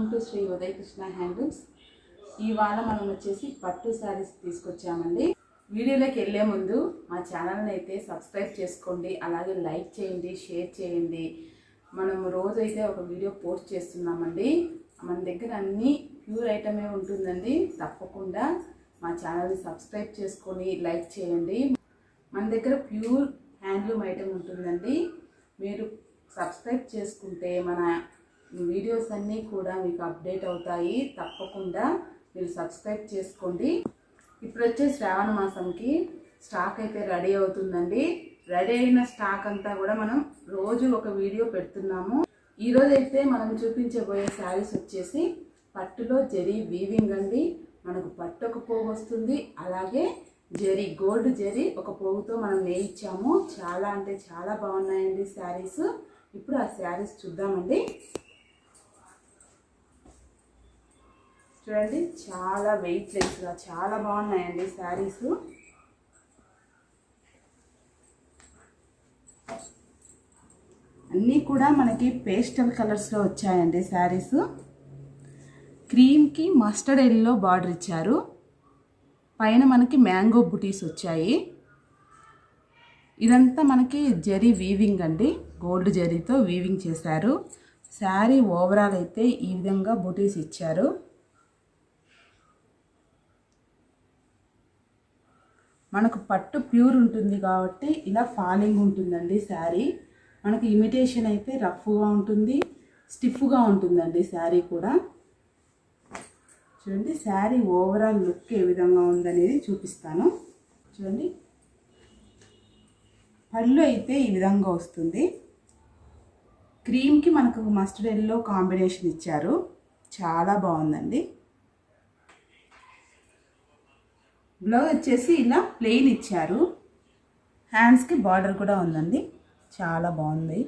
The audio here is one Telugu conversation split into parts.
Welcome to Shri Uday Krishna handlooms. ఇవాళ మనం వచ్చేసి పట్టు శారీస్ తీసుకొచ్చామండి. వీడియోలోకి వెళ్ళే ముందు మా ఛానల్ని అయితే సబ్స్క్రైబ్ చేసుకోండి, అలాగే లైక్ చేయండి, షేర్ చేయండి. మనం రోజైతే ఒక వీడియో పోస్ట్ చేస్తున్నామండి. మన దగ్గర అన్ని ప్యూర్ ఐటమే ఉంటుందండి. తప్పకుండా మా ఛానల్ని సబ్స్క్రైబ్ చేసుకొని లైక్ చేయండి. మన దగ్గర ప్యూర్ హ్యాండ్లూమ్ ఐటమ్ ఉంటుందండి. మీరు సబ్స్క్రైబ్ చేసుకుంటే మన వీడియోస్ అన్నీ కూడా మీకు అప్డేట్ అవుతాయి. తప్పకుండా మీరు సబ్స్క్రైబ్ చేసుకోండి. ఇప్పుడు వచ్చే శ్రావణ మాసంకి స్టాక్ అయితే రెడీ అవుతుందండి. రెడీ అయిన స్టాక్ అంతా కూడా మనం రోజు ఒక వీడియో పెడుతున్నాము. ఈరోజు అయితే మనం చూపించబోయే శారీస్ వచ్చేసి పట్టులో జరీ వీవింగ్ అండి. మనకు పట్టు ఒక పోగు వస్తుంది, అలాగే జరీ గోల్డ్ జరీ ఒక పోగుతో మనం వేయించాము. చాలా అంటే చాలా బాగున్నాయండి శారీస్. ఇప్పుడు ఆ శారీస్ చూద్దామండి. చూడండి, చాలా వెయిట్లెస్గా చాలా బాగున్నాయండి శారీస్. అన్నీ కూడా మనకి పేస్టల్ కలర్స్లో వచ్చాయండి శారీస్. క్రీమ్కి మస్టర్డ్ ఎల్లో బార్డర్ ఇచ్చారు. పైన మనకి మ్యాంగో బుటీస్ వచ్చాయి. ఇదంతా మనకి జరీ వీవింగ్ అండి, గోల్డ్ జరీతో వీవింగ్ చేశారు. శారీ ఓవరాల్ అయితే ఈ విధంగా బుటీస్ ఇచ్చారు. మనకు పట్టు ప్యూర్ ఉంటుంది కాబట్టి ఇలా ఫాలింగ్ ఉంటుందండి శారీ. మనకి ఇమిటేషన్ అయితే రఫ్గా ఉంటుంది, స్టిఫ్గా ఉంటుందండి శారీ కూడా. చూడండి, శారీ ఓవరాల్ లుక్ ఏ విధంగా ఉందనేది చూపిస్తాను. చూడండి, పళ్ళు అయితే ఈ విధంగా వస్తుంది. క్రీమ్కి మనకు మస్టర్డ్ ఎల్లో కాంబినేషన్ ఇచ్చారు. చాలా బాగుందండి. బ్లౌజ్ వచ్చేసి ఇలా ప్లెయిన్ ఇచ్చారు. హ్యాండ్స్కి బార్డర్ కూడా ఉందండి. చాలా బాగుంది.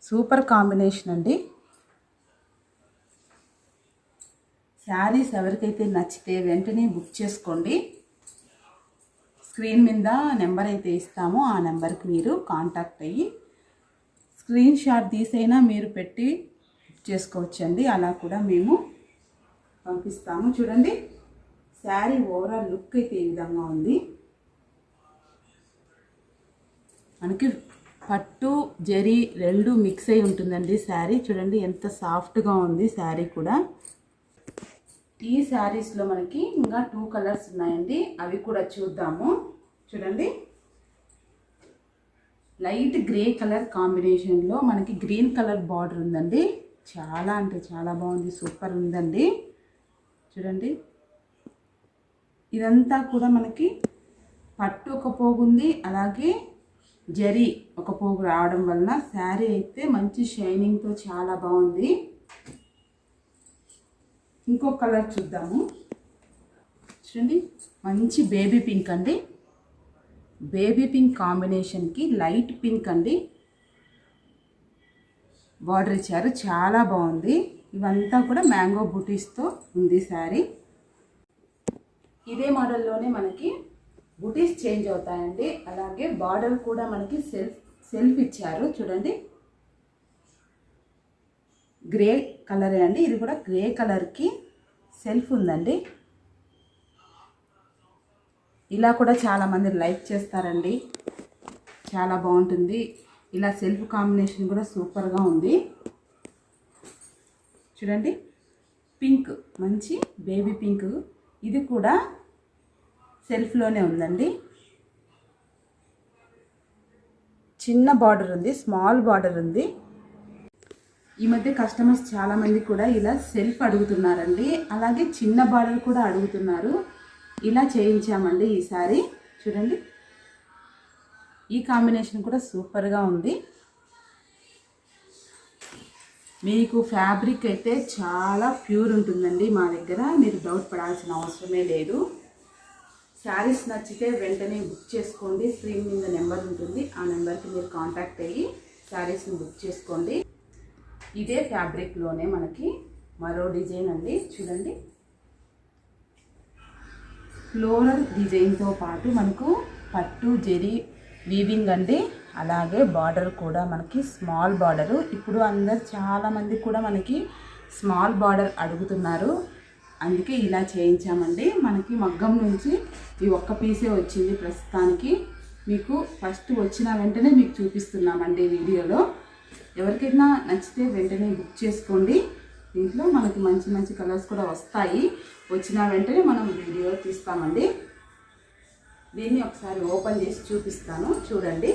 సూపర్ కాంబినేషన్ అండి. శారీస్ ఎవరికైతే నచ్చితే వెంటనే బుక్ చేసుకోండి. స్క్రీన్ మీద నెంబర్ అయితే ఇస్తామో ఆ నెంబర్కి మీరు కాంటాక్ట్ అయ్యి స్క్రీన్ షాట్ తీసైనా మీరు పెట్టి బుక్ చేసుకోవచ్చండి. అలా కూడా మేము పంపిస్తాము. చూడండి, శారీ ఓవరాల్ లుక్ అయితే ఈ విధంగా ఉంది. మనకి పట్టు జరీ రెండు మిక్స్ అయి ఉంటుందండి శారీ. చూడండి ఎంత సాఫ్ట్గా ఉంది శారీ కూడా. ఈ శారీస్లో మనకి ఇంకా 2 కలర్స్ ఉన్నాయండి, అవి కూడా చూద్దాము. చూడండి, లైట్ గ్రే కలర్ కాంబినేషన్లో మనకి గ్రీన్ కలర్ బార్డర్ ఉందండి. చాలా అంటే చాలా బాగుంది, సూపర్ ఉందండి. చూడండి, ఇదంతా కూడా మనకి పట్టు ఒక పోగు ఉంది, అలాగే జరీ ఒక పోగు రావడం వలన శారీ అయితే మంచి షైనింగ్తో చాలా బాగుంది. ఇంకో కలర్ చూద్దాము. చూడండి, మంచి బేబీ పింక్ అండి. బేబీ పింక్ కాంబినేషన్కి లైట్ పింక్ అండి బార్డర్ ఇచ్చారు. చాలా బాగుంది. ఇవంతా కూడా మ్యాంగో బుటీస్తో ఉంది శారీ. ఇదే మోడల్లోనే మనకి బుటీస్ చేంజ్ అవుతాయండి. అలాగే బార్డర్ కూడా మనకి సెల్ఫ్ ఇచ్చారు. చూడండి, గ్రే కలరే అండి. ఇది కూడా గ్రే కలర్కి సెల్ఫ్ ఉందండి. ఇలా కూడా చాలామంది లైక్ చేస్తారండి. చాలా బాగుంటుంది. ఇలా సెల్ఫ్ కాంబినేషన్ కూడా సూపర్గా ఉంది. చూడండి, పింక్, మంచి బేబీ పింక్. ఇది కూడా సెల్ఫ్లోనే ఉందండి. చిన్న బార్డర్ ఉంది, స్మాల్ బార్డర్ ఉంది. ఈ మధ్య కస్టమర్స్ చాలామంది కూడా ఇలా సెల్ఫ్ అడుగుతున్నారండి, అలాగే చిన్న బార్డర్ కూడా అడుగుతున్నారు. ఇలా చేయించామండి ఈసారి. చూడండి, ఈ కాంబినేషన్ కూడా సూపర్గా ఉంది. మీకు ఫ్యాబ్రిక్ అయితే చాలా ప్యూర్ ఉంటుందండి మా దగ్గర. మీరు డౌట్ పడాల్సిన అవసరమే లేదు. శారీస్ నచ్చితే వెంటనే బుక్ చేసుకోండి. స్క్రీన్ మీద నెంబర్ ఉంటుంది, ఆ నెంబర్కి మీరు కాంటాక్ట్ అయ్యి శారీస్ని బుక్ చేసుకోండి. ఇదే ఫ్యాబ్రిక్లోనే మనకి మరో డిజైన్ అండి. చూడండి, ఫ్లోరల్ డిజైన్తో పాటు మనకు పట్టు జరీ వీవింగ్ అండి. అలాగే బార్డర్ కూడా మనకి స్మాల్ బార్డరు. ఇప్పుడు చాలామంది కూడా మనకి స్మాల్ బార్డర్ అడుగుతున్నారు, అందుకే ఇలా చేయించామండి. మనకి మగ్గం నుంచి ఈ ఒక్క పీసే వచ్చింది ప్రస్తుతానికి. మీకు ఫస్ట్ వచ్చిన వెంటనే మీకు చూపిస్తున్నామండి వీడియోలో. ఎవరికైనా నచ్చితే వెంటనే బుక్ చేసుకోండి. దీంట్లో మనకి మంచి మంచి కలర్స్ కూడా వస్తాయి. వచ్చిన వెంటనే మనం వీడియో తీస్తామండి. దీన్ని ఒకసారి ఓపెన్ చేసి చూపిస్తాను, చూడండి.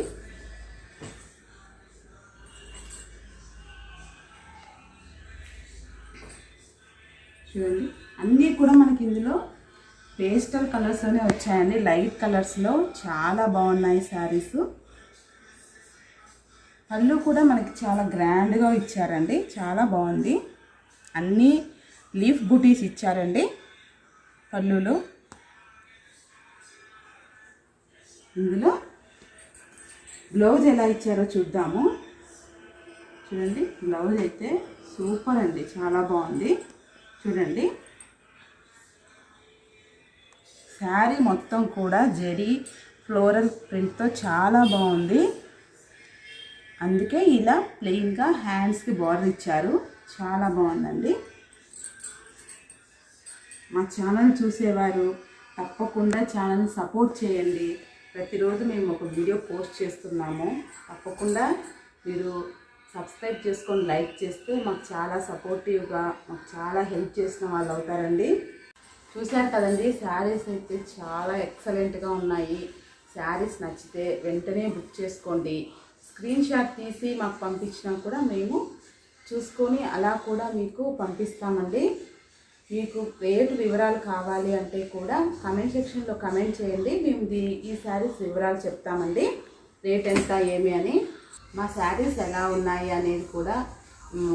చూడండి, అన్నీ కూడా మనకి ఇందులో పేస్టల్ కలర్స్లోనే వచ్చాయండి. లైట్ కలర్స్లో చాలా బాగున్నాయి శారీస్. పళ్ళు కూడా మనకి చాలా గ్రాండ్గా ఇచ్చారండి, చాలా బాగుంది. అన్నీ లీఫ్ బూటీస్ ఇచ్చారండి పళ్ళులో. ఇందులో బ్లౌజ్ ఎలా ఇచ్చారో చూద్దాము. చూడండి, బ్లౌజ్ అయితే సూపర్ అండి, చాలా బాగుంది. చూడండి, శారీ మొత్తం కూడా జరీ ఫ్లోరల్ ప్రింట్తో చాలా బాగుంది. అందుకే ఇలా ప్లెయిన్గా హ్యాండ్స్కి బార్డర్ ఇచ్చారు, చాలా బాగుందండి. మా ఛానల్ చూసేవారు తప్పకుండా ఛానల్ని సపోర్ట్ చేయండి. ప్రతిరోజు మేము ఒక వీడియో పోస్ట్ చేస్తున్నాము. తప్పకుండా మీరు సబ్స్క్రైబ్ చేసుకొని లైక్ చేస్తే మాకు చాలా సపోర్టివ్గా, మాకు చాలా హెల్ప్ చేసిన వాళ్ళు అవుతారండి. చూశారు కదండి, శారీస్ అయితే చాలా ఎక్సలెంట్గా ఉన్నాయి. శారీస్ నచ్చితే వెంటనే బుక్ చేసుకోండి. స్క్రీన్ షాట్ తీసి మాకు పంపించినా కూడా మేము చూసుకొని అలా కూడా మీకు పంపిస్తామండి. మీకు రేటు వివరాలు కావాలి అంటే కూడా కమెంట్ సెక్షన్లో కమెంట్ చేయండి. మేము ఈ శారీస్ వివరాలు చెప్తామండి, రేట్ ఎంత ఏమి అని. మా శారీస్ ఎలా ఉన్నాయి అనేది కూడా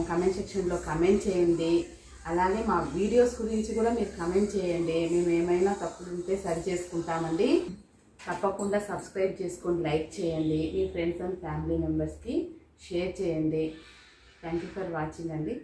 కమెంట్ సెక్షన్లో కమెంట్ చేయండి. అలాగే మా వీడియోస్ గురించి కూడా మీరు కమెంట్ చేయండి. మేము ఏమైనా తప్పులు ఉంటే సరి చేసుకుంటామండి. తప్పకుండా సబ్స్క్రైబ్ చేసుకొని లైక్ చేయండి. మీ ఫ్రెండ్స్ అండ్ ఫ్యామిలీ మెంబర్స్కి షేర్ చేయండి. థ్యాంక్ యూ ఫర్ వాచింగ్ అండి.